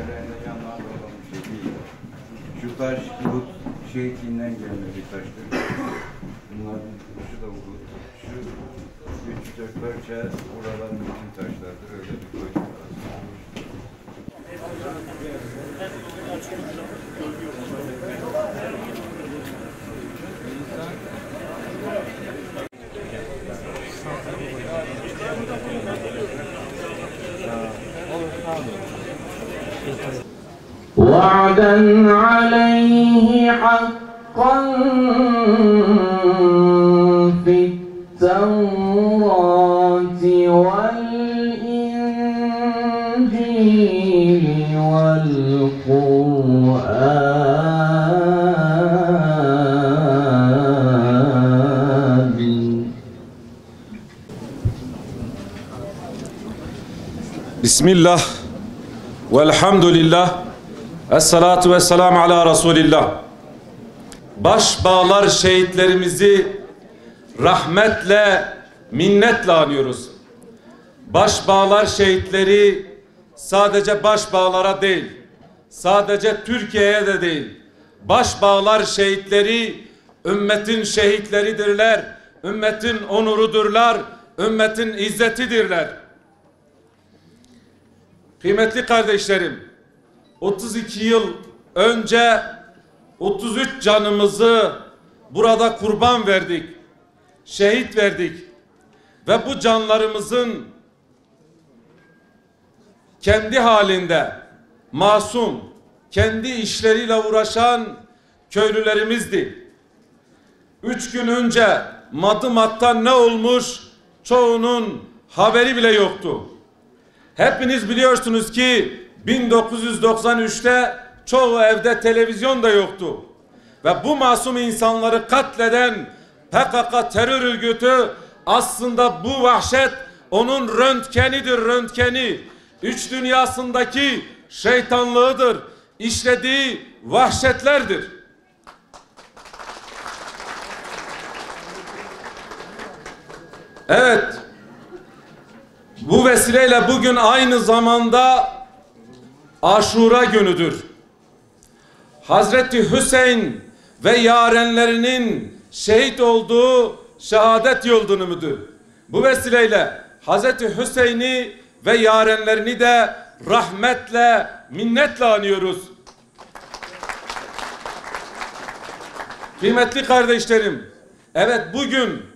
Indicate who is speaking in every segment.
Speaker 1: yerlerinde yanlarda olan bir şey değil. Şu taş Uhud şehitliğinden gelme bir taştır. Bunların şu da Uhud. Şu 3-4 parça buraların bütün taşlardır. Öyle bir koyun var.
Speaker 2: وعدا عليه حقا في التوراة والإنجيل والقرآن.
Speaker 3: Bismillah, velhamdülillah, esselatu vesselamu ala Resulillah. Başbağlar şehitlerimizi rahmetle, minnetle anıyoruz. Başbağlar şehitleri sadece başbağlara değil, sadece Türkiye'ye de değil. Başbağlar şehitleri ümmetin şehitleridirler, ümmetin onurudurlar, ümmetin izzetidirler. Kıymetli kardeşlerim, 32 yıl önce 33 canımızı burada kurban verdik, şehit verdik ve bu canlarımızın kendi halinde masum, kendi işleriyle uğraşan köylülerimizdi. 3 gün önce Madımak'tan ne olmuş çoğunun haberi bile yoktu. Hepiniz biliyorsunuz ki 1993'te çoğu evde televizyon da yoktu. Ve bu masum insanları katleden PKK terör örgütü aslında bu vahşet onun röntgenidir, röntgeni. Üç dünyasındaki şeytanlığıdır, işlediği vahşetlerdir. Evet, bu vesileyle bugün aynı zamanda Aşura günüdür. Hazreti Hüseyin ve yarenlerinin şehit olduğu şehadet yıl dönümüdür. Bu vesileyle Hazreti Hüseyin'i ve yarenlerini de rahmetle, minnetle anıyoruz. Kıymetli kardeşlerim, evet bugün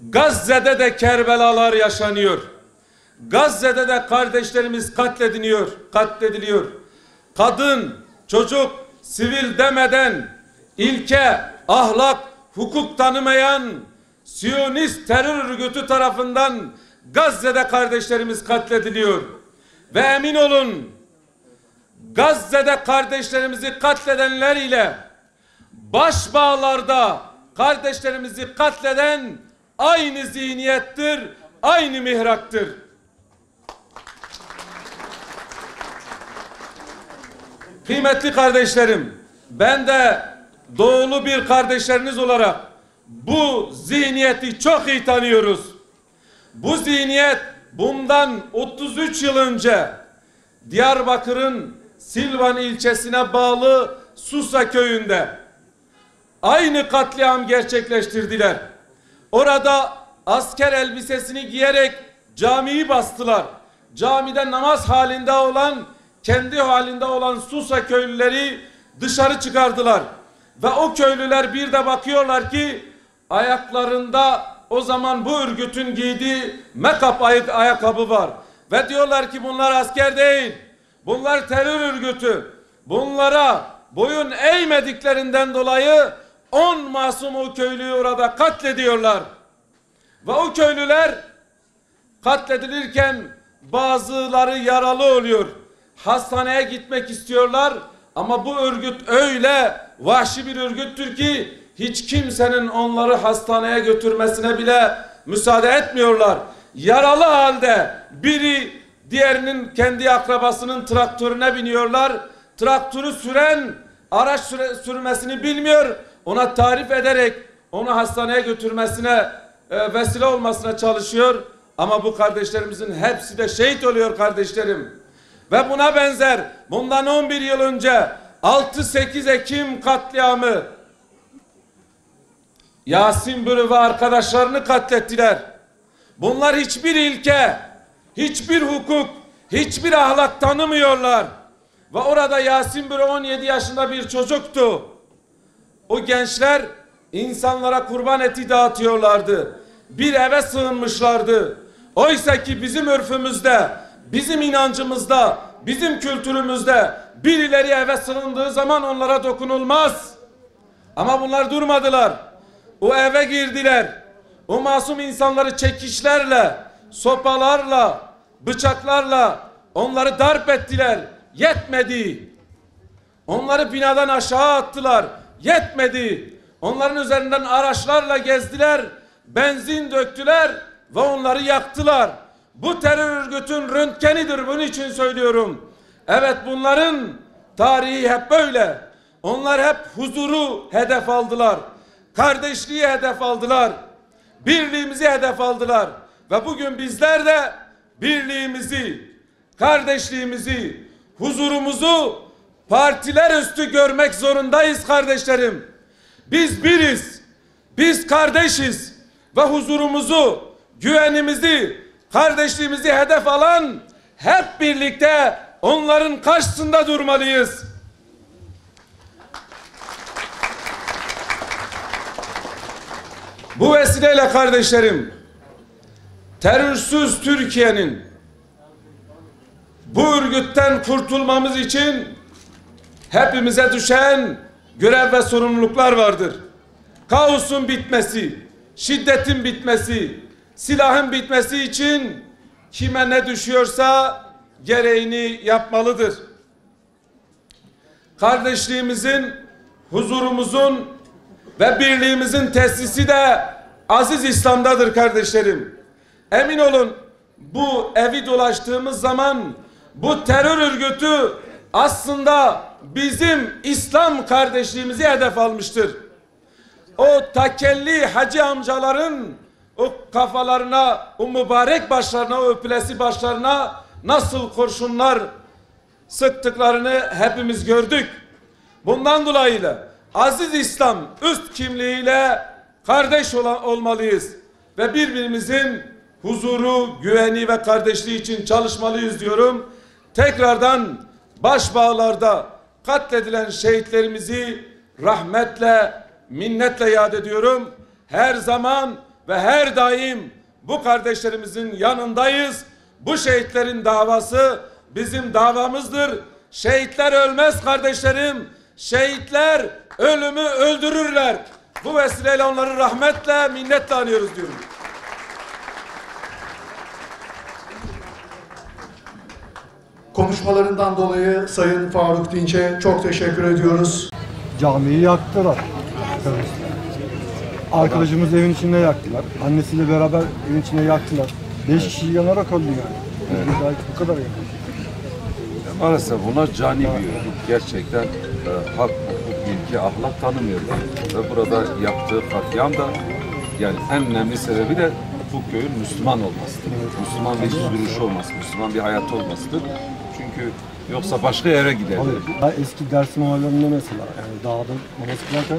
Speaker 3: Gazze'de de Kerbelalar yaşanıyor. Gazze'de de kardeşlerimiz katlediliyor. Kadın, çocuk, sivil demeden ilke, ahlak, hukuk tanımayan Siyonist terör örgütü tarafından Gazze'de kardeşlerimiz katlediliyor. Ve emin olun Gazze'de kardeşlerimizi katledenler ile başbağlarda kardeşlerimizi katleden aynı zihniyettir, aynı mihraktır. Kıymetli kardeşlerim, ben de doğulu bir kardeşleriniz olarak bu zihniyeti çok iyi tanıyoruz. Bu zihniyet bundan 33 yıl önce Diyarbakır'ın Silvan ilçesine bağlı Susa köyünde aynı katliam gerçekleştirdiler. Orada asker elbisesini giyerek camiyi bastılar. Camide namaz halinde olan, kendi halinde olan Susa köylüleri dışarı çıkardılar. Ve o köylüler bir de bakıyorlar ki ayaklarında o zaman bu örgütün giydiği make-up ayakkabı var. Ve diyorlar ki bunlar asker değil. Bunlar terör örgütü. Bunlara boyun eğmediklerinden dolayı 10 masum o köylüyü orada katlediyorlar. Ve o köylüler katledilirken bazıları yaralı oluyor. Hastaneye gitmek istiyorlar ama bu örgüt öyle vahşi bir örgüttür ki hiç kimsenin onları hastaneye götürmesine bile müsaade etmiyorlar. Yaralı halde biri diğerinin kendi akrabasının traktörüne biniyorlar. Traktörü süren araç sürmesini bilmiyor. Ona tarif ederek onu hastaneye götürmesine vesile olmasına çalışıyor. Ama bu kardeşlerimizin hepsi de şehit oluyor kardeşlerim. ve buna benzer bundan 11 yıl önce 6-8 Ekim katliamı, Yasin Börü ve arkadaşlarını katlettiler. Bunlar hiçbir ilke, hiçbir hukuk, hiçbir ahlak tanımıyorlar. Ve orada Yasin Börü 17 yaşında bir çocuktu. O gençler insanlara kurban eti dağıtıyorlardı. Bir eve sığınmışlardı. Oysa ki bizim örfümüzde, bizim inancımızda, bizim kültürümüzde birileri eve sığındığı zaman onlara dokunulmaz. Ama bunlar durmadılar. O eve girdiler. O masum insanları çekişlerle, sopalarla, bıçaklarla onları darp ettiler. Yetmedi. Onları binadan aşağı attılar. Yetmedi. Onların üzerinden araçlarla gezdiler. Benzin döktüler ve onları yaktılar. Bu terör örgütün röntgenidir. Bunun için söylüyorum. Evet, bunların tarihi hep böyle. Onlar hep huzuru hedef aldılar. Kardeşliği hedef aldılar. Birliğimizi hedef aldılar. Ve bugün bizler de birliğimizi, kardeşliğimizi, huzurumuzu partiler üstü görmek zorundayız kardeşlerim. Biz biriz. Biz kardeşiz. Ve huzurumuzu, güvenimizi, kardeşliğimizi hedef alan hep birlikte onların karşısında durmalıyız. Bu vesileyle kardeşlerim, terörsüz Türkiye'nin bu örgütten kurtulmamız için hepimize düşen görev ve sorumluluklar vardır. Kaosun bitmesi, şiddetin bitmesi, silahın bitmesi için kime ne düşüyorsa gereğini yapmalıdır. Kardeşliğimizin, huzurumuzun ve birliğimizin tesisi de aziz İslam'dadır kardeşlerim. Emin olun, bu evi dolaştığımız zaman bu terör örgütü aslında bizim İslam kardeşliğimizi hedef almıştır. O takelli hacı amcaların o kafalarına, o mübarek başlarına, o öpülesi başlarına nasıl kurşunlar sıktıklarını hepimiz gördük. Bundan dolayı aziz İslam üst kimliğiyle kardeş olmalıyız ve birbirimizin huzuru, güveni ve kardeşliği için çalışmalıyız diyorum. Tekrardan başbağlarda katledilen şehitlerimizi rahmetle, minnetle yad ediyorum. Her zaman ve her daim bu kardeşlerimizin yanındayız. Bu şehitlerin davası bizim davamızdır. Şehitler ölmez kardeşlerim. Şehitler ölümü öldürürler. Bu vesileyle onları rahmetle, minnetle anıyoruz diyorum.
Speaker 4: Konuşmalarından dolayı Sayın Faruk Dinç'e çok teşekkür ediyoruz.
Speaker 5: Camiyi yaktılar. Arkadaşımız evin içinde yaktılar. Annesiyle beraber evin içinde yaktılar. 5 kişi yanarak öldü yani. Evet. Bu kadar yani.
Speaker 6: Maalesef buna cani bir örgüt. Gerçekten hak, hukuk, ilki, ahlak tanımıyorlar. Ve burada yaptığı katliam da yani en önemli sebebi de bu köyün Müslüman olmasıdır. Müslüman bir duruşu olması, Müslüman bir hayatı olmasıdır. Çünkü yoksa başka yere giderler.
Speaker 5: Eski Dersim olaylarında mesela yani dağda namaz kılarken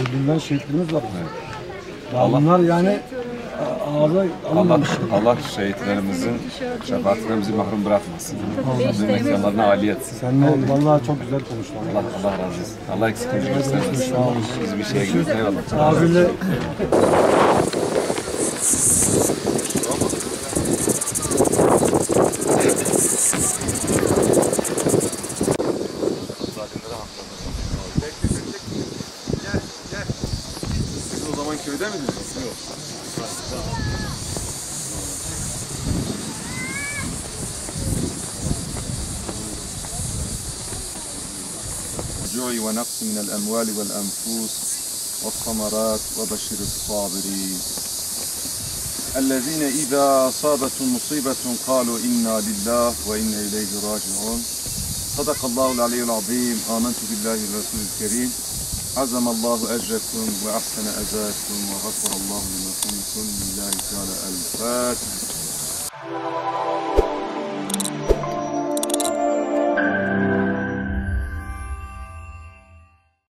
Speaker 5: öldürülen şehitlerimiz var. Evet. Bunlar yani
Speaker 6: Allah şehitlerimizin şefaatinden bizi mahrum bırakmasın. Bizim mekanlarına âli etsin.
Speaker 5: Sen de vallahi çok güzel konuştun.
Speaker 6: Allah razı olsun. Allah eksikliğini göstermesin. Biz bir şeye gidiyoruz. Eyvallah.
Speaker 5: Abiyle
Speaker 6: Siz o zaman köyde miydiniz? Yok. الجوع ونقص من الأموال والأنفس والثمرات وبشر الصابرين الذين إذا أصابتهم مصيبة قالوا إنا لله وإنا إليه راجعون صدق الله العلي العظيم آمنت بالله والرسول الكريم عزم الله أجركم وأحسن أزاكم وغفر الله لما كنتم لله تعالى الفاتحة